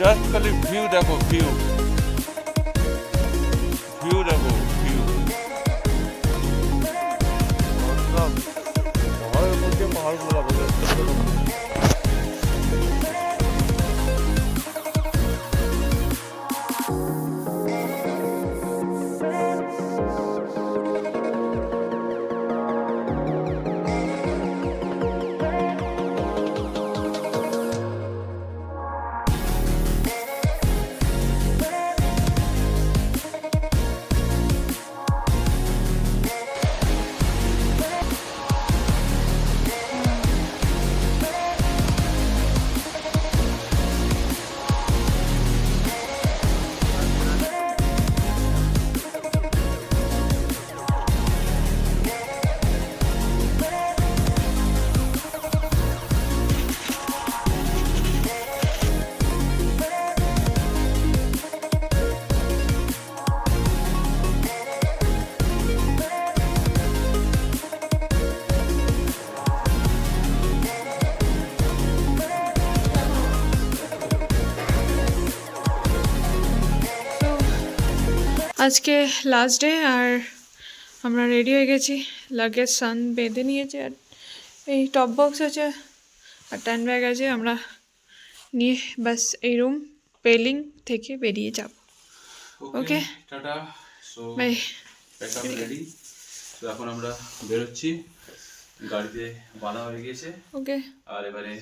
Just খালি view দেখো, view view দেখো, ভিউ একদম পাহাড়ের মধ্যে পাহাড়গুলো বোঝা যাচ্ছে। আজকে লাস্ট ডে আর আমরা রেডি হয়ে গেছি, লাগেজ সান বেঁধে নিয়েছে, আর এই টপ বক্স আছে আর ট্যান ব্যাগ আছে, আমরা নিয়ে বাস এই রুম পেলিং থেকে বেরিয়ে যাব। Okay tata. So bye. Pack up ready. তো এখন আমরা বেরোচ্ছি, গাড়িতে বাঁধা হয়ে গিয়েছে। ওকে আর এবারে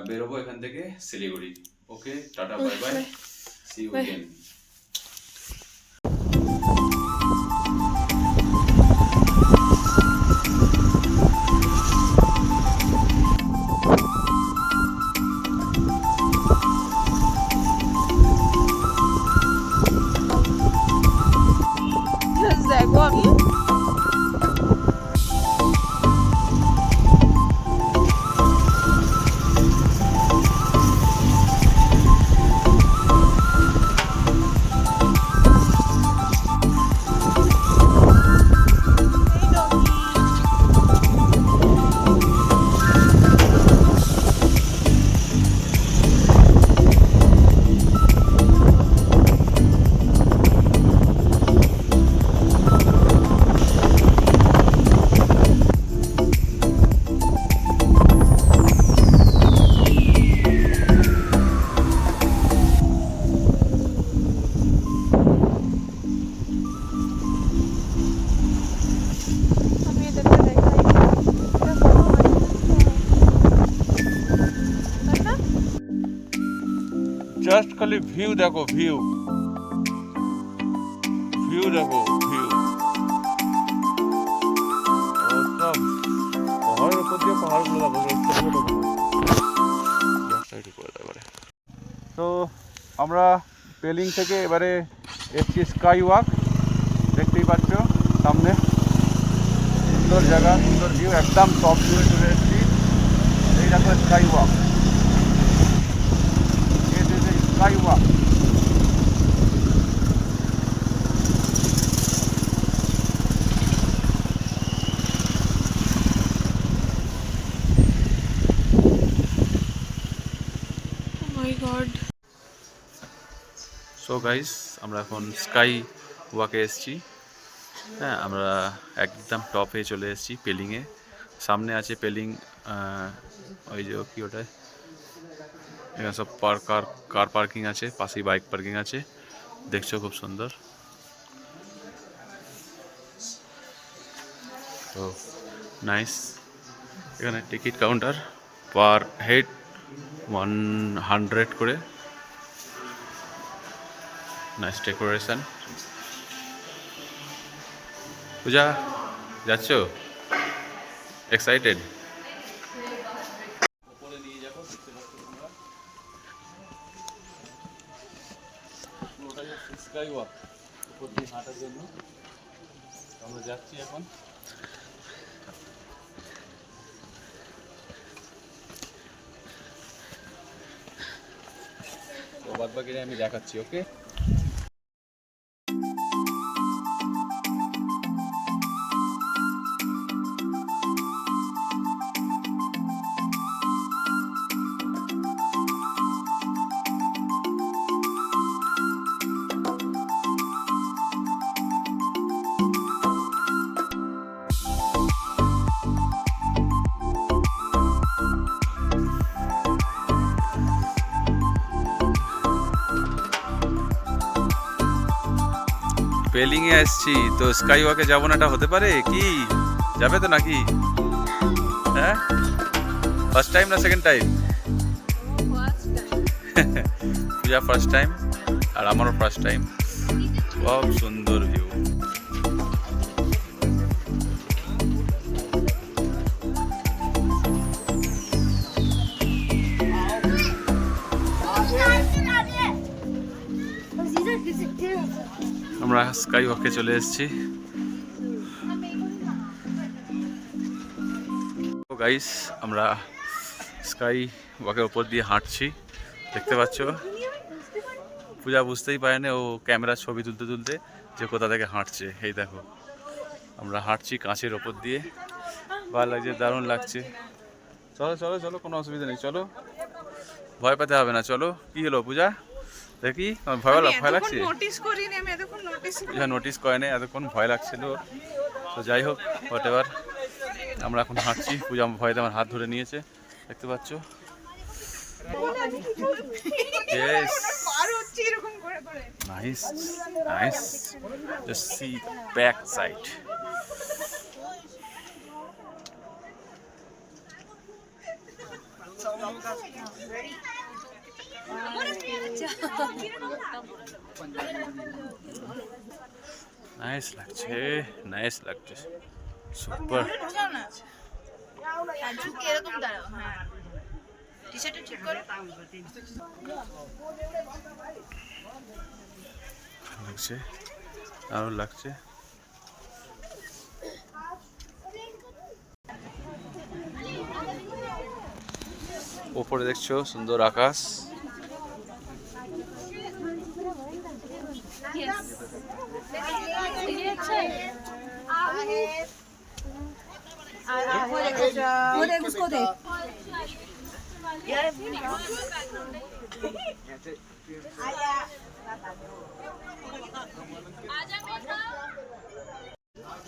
বেরোবো এখান থেকে Siliguri. Okay tata, bye bye, see you again. দেখো আমি জাস্ট খালি ভিউ দেখো, ভিউ ভিউ দেখো, ভিউ একদম পাহাড়ের উপর দিয়ে পাহাড়গুলো দেখো। তো আমরা পেলিং থেকে এবারে এসছি স্কাই ওয়াক, দেখতেই পাচ্ছ সামনে সুন্দর জায়গা, সুন্দর ভিউ, একদম টপ ভিউয়ে চলে এসেছি। এই দেখো স্কাই ওয়াক, স্কাই ওয়াক। মাই গড। সো গাইস, আমরা এখন স্কাই ওয়াকে এসেছি। হ্যাঁ, আমরা একদম টপে চলে এসেছি পেলিংয়ে। সামনে আছে পেলিং, ওই যে কি ওটা, এখানে সব কার পার্কিং আছে, পাশেই বাইক পার্কিং আছে, দেখছো খুব সুন্দর। তো নাইস, এখানে টিকিট কাউন্টার পার হেড 100 করে। Nice decoration. পূজা যাচ্ছ? এক্সাইটেড? উপরে নিয়ে যাবো, দেখতে পাচ্ছ তোমরা পুরোটাই হচ্ছে স্কাই ওয়াক, উপর দিয়ে হাঁটার জন্য আমরা যাচ্ছি এখন। তো বাদ বাকিটা আমি দেখাচ্ছি। ওকে। পেলিংয়ে এসছি তো স্কাই ওয়াকে যাবো না, এটা হতে পারে কি? যাবে তো নাকি? হ্যাঁ, ফার্স্ট টাইম না সেকেন্ড টাইম? পূজা ফার্স্ট টাইম আর আমারও ফার্স্ট টাইম। খুব সুন্দর ভিউ। আমরা স্কাই ওয়াকে চলে এসেছি। গাইস, আমরা স্কাই ওয়াকের ওপর দিয়ে হাঁটছি, দেখতে পাচ্ছ। পূজা বুঝতেই পারেনি, ও ক্যামেরা ছবি তুলতে তুলতে যে কোথা থেকে হাঁটছে। এই দেখো, আমরা হাঁটছি কাঁচের ওপর দিয়ে, ভালো লাগছে, দারুণ লাগছে। চলো চলো চলো, কোনো অসুবিধা নেই, চলো, ভয় পেতে হবে না, চলো। কি হলো পূজা, দেখি ভয় লাগছে? পূজা নোটিস করেনি, এতক্ষণ ভয় লাগছিল। তো যাই হোক, হোয়াট এভার, আমরা এখন হাঁটছি। পূজা ভয়তে আমার হাত ধরে নিয়েছে, দেখতে পাচ্ছ। Yes. Nice, nice. Just see the back side. Nice লাগছে, nice লাগছে, সুপার। লাগছে, আরো লাগছে। ওপরে দেখছো সুন্দর আকাশ।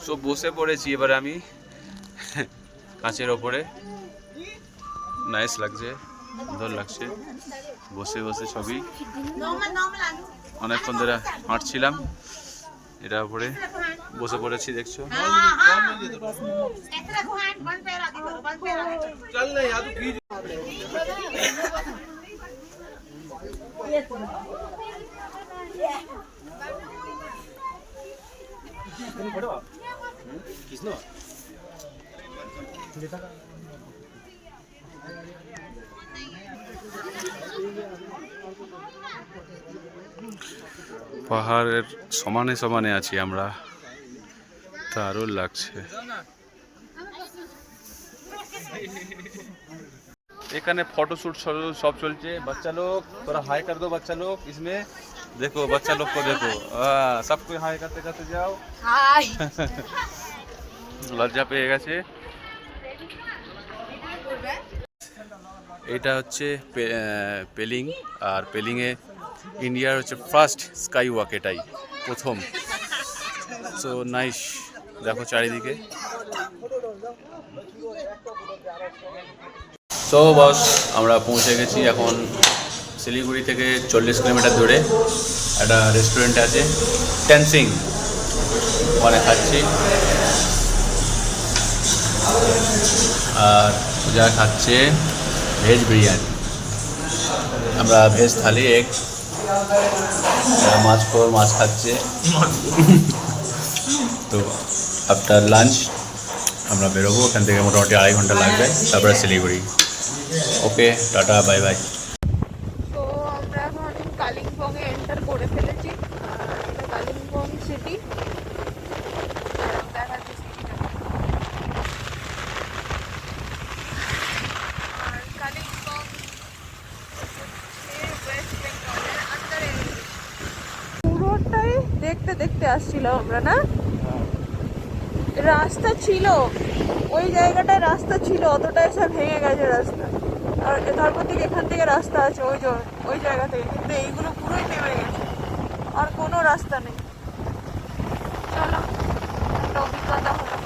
সব বসে পড়েছি এবার আমি কাঁচের ওপরে। নাইস লাগছে, সুন্দর লাগছে, বসে বসে ছবি। অনেকক্ষণ ধরে হাঁটছিলাম, এটা উপরে বসে পড়েছি, দেখছো। পাহাড়ের সমানে সমানে আছি আমরা, দারুণ লাগছে। এখানে ফটোশুট সব চলছে। বাচ্চা লোক, थोड़ा हाई कर दो बच्चा लोग इसमें, देखो बच्चा लोग को देखो, सबको हाई करते करते जाओ। हाय লজ্জা পেয়ে গেছে। এটা হচ্ছে পেলিং, আর পেলিংয়ে ইন্ডিয়ার হচ্ছে ফার্স্ট স্কাই ওয়াক, এটাই প্রথম। সো নাইস, দেখো চারিদিকে। সো বস, আমরা পৌঁছে গেছি এখন শিলিগুড়ি থেকে 40 কিলোমিটার দূরে একটা রেস্টুরেন্ট আছে, টেনসিং, ওখানে খাচ্ছি। আর পূজা খাচ্ছে ভেজ বিরিয়ানি, আমরা ভেজ থালি, এক মাছ খাচ্ছে। তো আফটার লাঞ্চ আমরা বেরোবো ওখান থেকে, মোটামুটি 2.5 ঘন্টা লাগবে, তারপরে Siliguri. Okay, tata, bye by. তো আমরা এখন কালিম্পংয়ে এন্টার করে ফেলেছি। এটা কালিম্পং সিটি, দেখাচ্ছি সিটিটা। আর কালিম্পং ওয়েস্ট বেঙ্গলের আন্ডারে। পুরোটাই দেখতে দেখতে আসছিলাম আমরা, না রাস্তা ছিল, ওই জায়গাটায় রাস্তা ছিল, অতটাই সব ভেঙে গেছে রাস্তা। আর তারপর থেকে এখান থেকে রাস্তা আছে ওই জায়গা থেকে, কিন্তু এইগুলো পুরোই নেমে গেছে, আর কোনো রাস্তা নেই। চলো, একটা অভিজ্ঞতা হলো।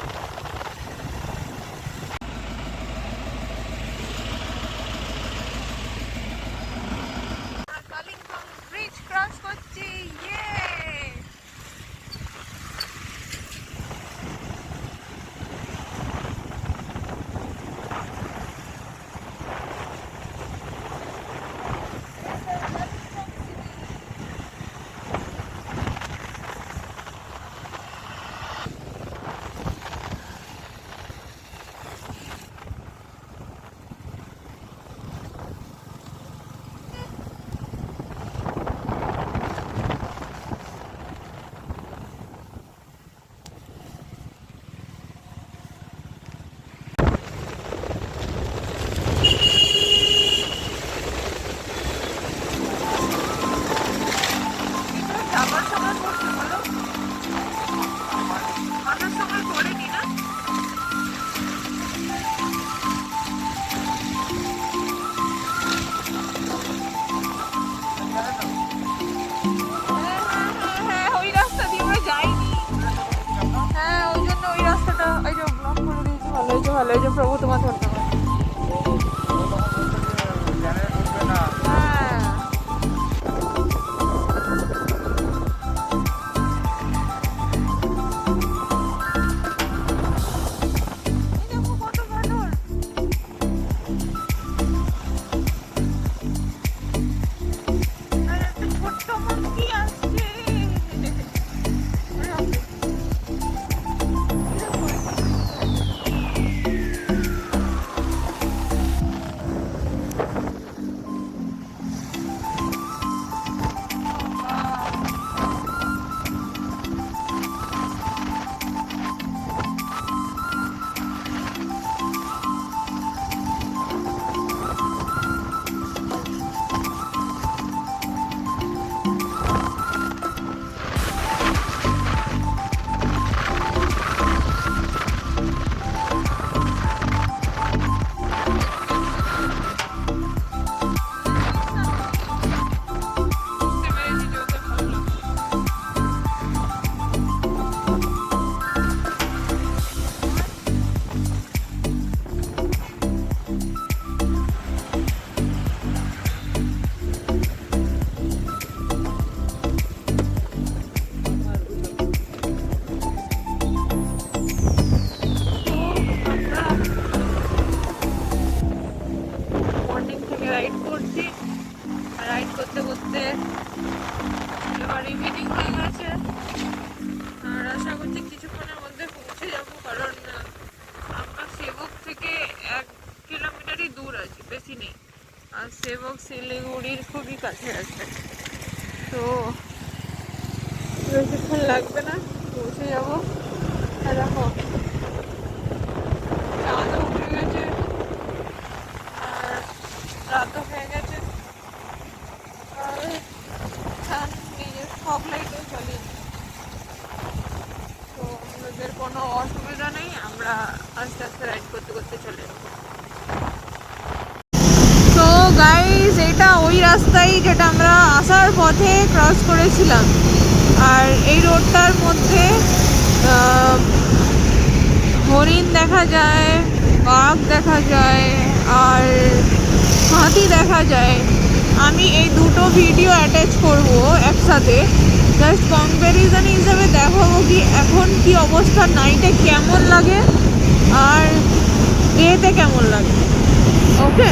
কালিম্পং ব্রিজ ক্রস করছি, ইয়ে ভালো, এই যে প্রভু তোমার ধন্যবাদ। হ্যাঁ। এই দেখো কত বানর। আর একটা ছোট্ট monkey আসছে। বুঝতে পেরেছি যে ওকে ভালো লাগে। মর্নিং থেকে রাইড করছি, রাইড করতে করতে এবার ইভিনিং হয়ে গেছে। আর আশা করছি কিছুক্ষণের মধ্যে পৌঁছে যাব, কারণ আমরা সেবক থেকে 1 কিলোমিটারই দূর আছি, বেশি নেই। আর সেবক শিলিগুড়ির খুবই কাছে আছে, তো বেশিক্ষণ লাগবে না, পৌঁছে যাব। আর দেখো চাঁদও উঠে গেছে আর রাতও হয়ে গেছে। আর চাঁদ নিজের ফগ লাইটও জ্বালিয়ে, তো আমাদের কোনো অসুবিধা নেই, আমরা আস্তে আস্তে রাইড করতে করতে চলে যাবো। তো গাইস, এটা ওই রাস্তাই যেটা আমরা আসার পথে ক্রস করেছিলাম। আর এই রোডটার মধ্যে হরিণ দেখা যায়, বাঘ দেখা যায়, আর হাতি দেখা যায়। আমি এই দুটো ভিডিও অ্যাটাচ করব একসাথে, জাস্ট কম্প্যারিজন হিসেবে দেখাবো কি এখন কি অবস্থা, নাইটে কেমন লাগে আর ডেতে কেমন লাগে। ওকে,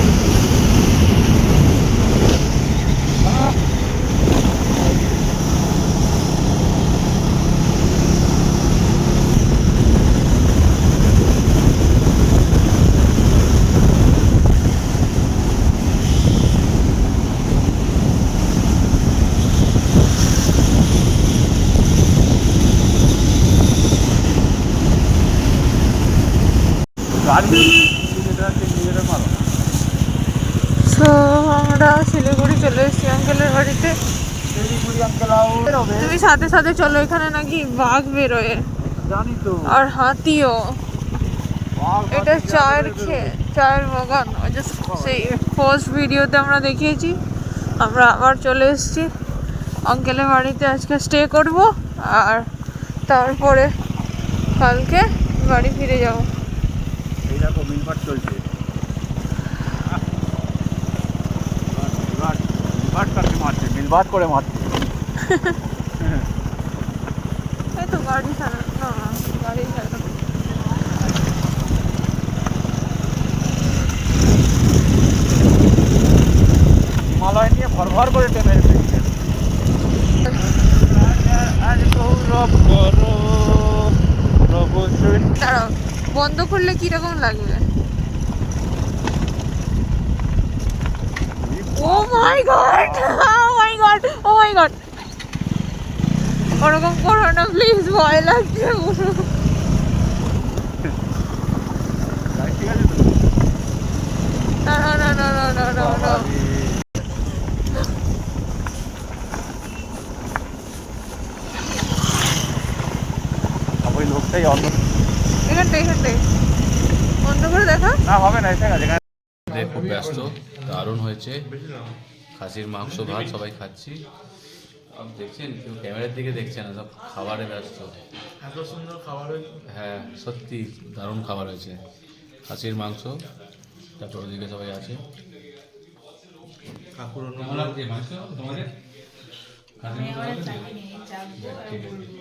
তো আমরা শিলিগুড়ি চলে এসেছি আঙ্কেলের বাড়িতে। তুমি সাথে সাথে চলো, এখানে নাকি বাঘ বেরোয়, জানি তো। আর হাতিও। এটা চায়ের বাগান, ওই যে সেই ফার্স্ট ভিডিওতে আমরা দেখিয়েছি। আমরা আবার চলে এসেছি আঙ্কেলের বাড়িতে, আজকে স্টে করব আর তারপরে কালকে বাড়ি ফিরে যাব। এই দেখো মিলবাট চলছে। মিলবাট কাকে মারছে, মিলবাট করে মারছে। এই তো গাড়ি চালানো, না গাড়ি চালানো। হিমালয় নিয়ে ভর করে টেনে এসেছে। দাঁড়াও, বন্ধ করলে কিরকম লাগবে? ও মাই গড, ও মাই গড, ও মাই গড, ওরকম করো না প্লিজ, ভয় লাগছে। ঠিক আছে তো? না না না না না না না না। ওই লোকটাই অন্য। এখানটাই বন্ধ করে দেখা। না হবে না, ঠিক আছে। খুব ব্যস্ত, দারুণ হয়েছে। খাসির মাংস ভাত সবাই খাচ্ছি। দেখছেন, কেউ ক্যামেরার দিকে দেখছে না, সব খাবারে ব্যস্ত। এত সুন্দর খাবার হয়েছে। হ্যাঁ সত্যি দারুণ খাবার হয়েছে। খাসির মাংস, তারপর ওদিকে সবাই আছে। কেমন লাগছে মাংস তোমাদের?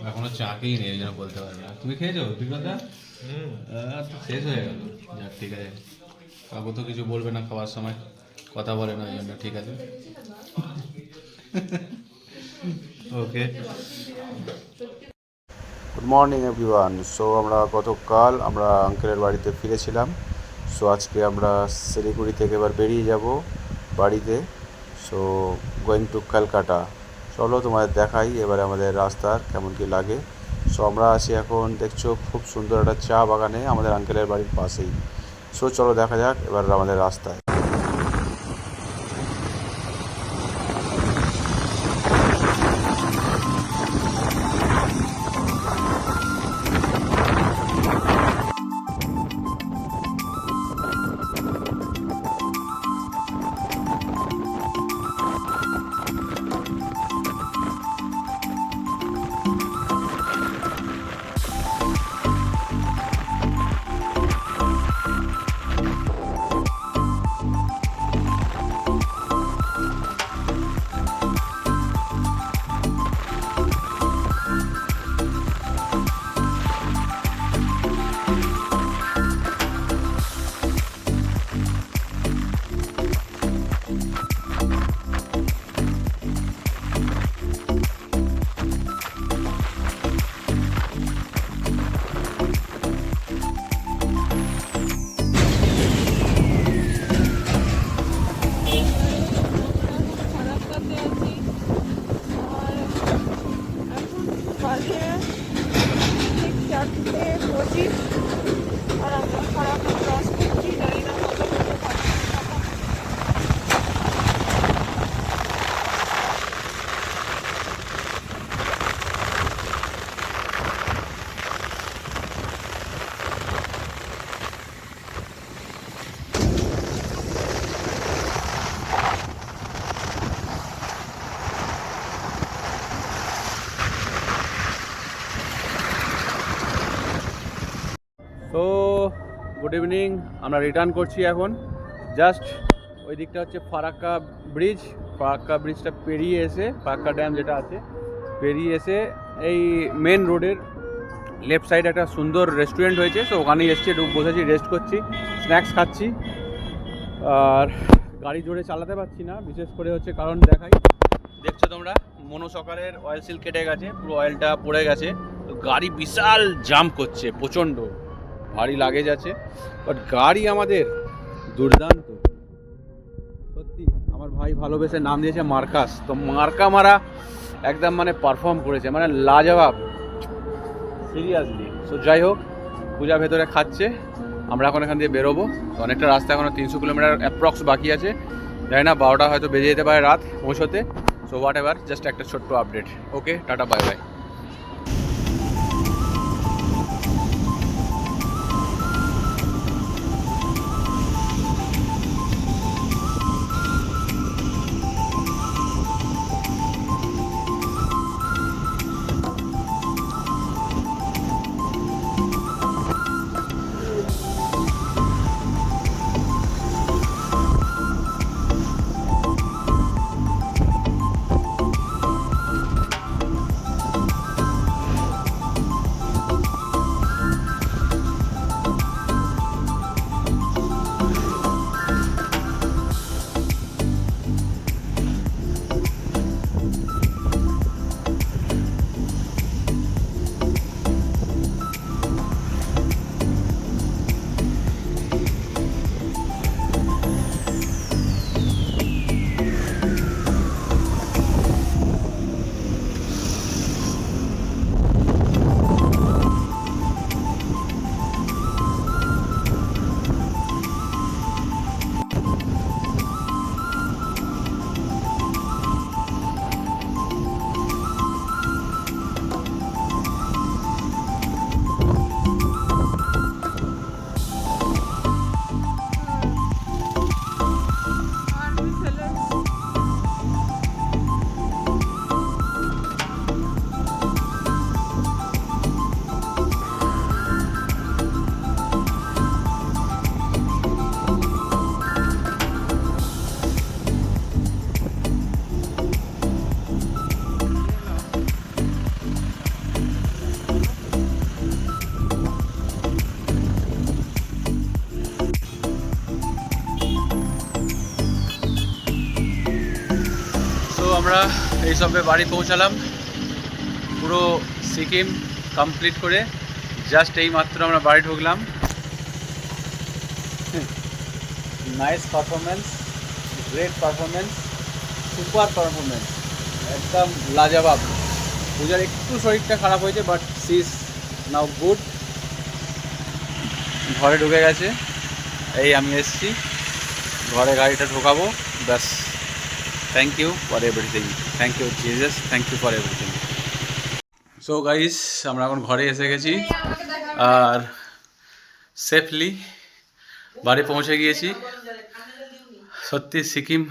এখনো চাকেই নেই, ওই জন্য বলতে পারবে না। তুমি খেয়েছো বিক্রমদা? শেষ হয়ে গেল। যাক ঠিক আছে, কাকু তো কিছু বলবে না খাওয়ার সময়, কথা বলে না ওই জন্য, ঠিক আছে। ওকে, গুড মর্নিং এভরিওয়ান। সো আমরা গতকাল আঙ্কেলের বাড়িতে ফিরেছিলাম। সো আজকে আমরা শিলিগুড়ি থেকে এবার বেরিয়ে যাব বাড়িতে। So going to Calcutta. চলো তোমাদের দেখাই এবারে আমাদের রাস্তার কেমন কি লাগে। সো আমরা আছি এখন, দেখছো খুব সুন্দর একটা চা বাগানে আমাদের আঙ্কেলের বাড়ির পাশেই। সো চলো দেখা যাক এবার আমাদের রাস্তায়। ফারাক্কাতে আছি আর এখন বাজে ঠিক 4:25 আর আমরা ফারাক্কা ক্রস করছি, জানি না কত হতে পারে। তো গুড ইভিনিং, আমরা রিটার্ন করছি এখন। জাস্ট ওই দিকটা হচ্ছে ফারাক্কা ব্রিজ। ফারাক্কা ব্রিজটা পেরিয়ে এসে, ফারাক্কা ড্যাম যেটা আছে পেরিয়ে এসে এই মেন রোডের লেফট সাইডে একটা সুন্দর রেস্টুরেন্ট হয়েছে। তো ওখানেই এসছি, একটু বসেছি, রেস্ট করছি, স্ন্যাক্স খাচ্ছি। আর গাড়ি জোরে চালাতে পারছি না, বিশেষ করে হচ্ছে কারণ দেখাই, দেখছো তোমরা মনোসকারের অয়েল সিল কেটে গেছে, পুরো অয়েলটা পড়ে গেছে। তো গাড়ি বিশাল জাম করছে, প্রচণ্ড ভারী লাগেজ আছে, বাট গাড়ি আমাদের দুর্দান্ত। সত্যি আমার ভাই ভালোবেসে নাম দিয়েছে মার্কাস, তো মার্কা মারা একদম মানে পারফর্ম করেছে, মানে লাজবাব, সিরিয়াসলি। সো যাই হোক, পূজা ভেতরে খাচ্ছে, আমরা এখন এখান দিয়ে বেরোবো। অনেকটা রাস্তা, এখনো 300 কিলোমিটার অ্যাপ্রক্স বাকি আছে। জানি না 12টা হয়তো বেজে যেতে পারে রাত পৌঁছতে। সো হোয়াট এভার, জাস্ট একটা ছোট্ট update. Okay, tata, bye by. আমরা এই সবে বাড়ি পৌঁছালাম পুরো সিকিম কমপ্লিট করে। জাস্ট এই মাত্র আমরা বাড়ি ঢুকলাম। Nice performance, great performance, super performance, একদম লাজবাব। পূজার একটু শরীরটা খারাপ হয়েছে, but she is now good. ঘরে ঢুকে গেছে, এই আমি এসছি, ঘরে গাড়িটা ঢোকাবো, ব্যাস। Thank you for everything, thank you Jesus, thank you for everything. So guys, আমরা এখন ঘরে এসে গেছি আর সেফলি বাড়ি পৌঁছে গিয়েছি। সত্যি Sikkim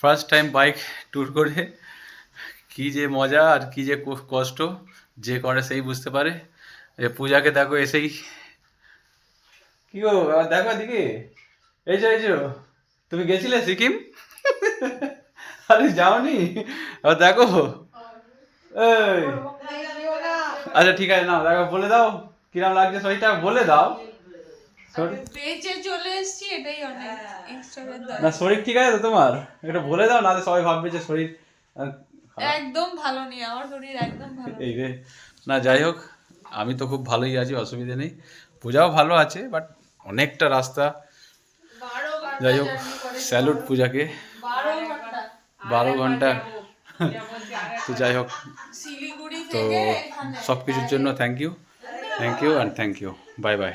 first time bike tour করে কী যে মজা আর কী যে কষ্ট, যে করে সেই বুঝতে পারে। এ পূজাকে দেখো এসেই, কি গো দেখো দিকে, এই যে তুমি গেছিলে সিকিম? আরে যাওনি? দেখো এই, আচ্ছা ঠিক আছে, নাও দেখো, বলে দাও কিরম লাগছে শরীরটা, বলে দাও। বেঁচে চলে এসেছি, এটাই অনেক এক্সট্রা। না শরীর ঠিক আছে তো তোমার? এটা বলে দাও, নাহলে সবাই ভাববে যে শরীর একদম ভালো নেই আমার শরীর, একদম ভালো। এই রে। না যাই হোক, আমি তো খুব ভালোই আছি, অসুবিধে নেই। পূজাও ভালো আছে, বাট অনেকটা রাস্তা। যাই হোক, স্যালুট পূজাকে, 12 ঘন্টা। তো যাই হোক, শিলিগুড়ি তো থেকে সব কিছুর জন্য thank you and thank you, bye by.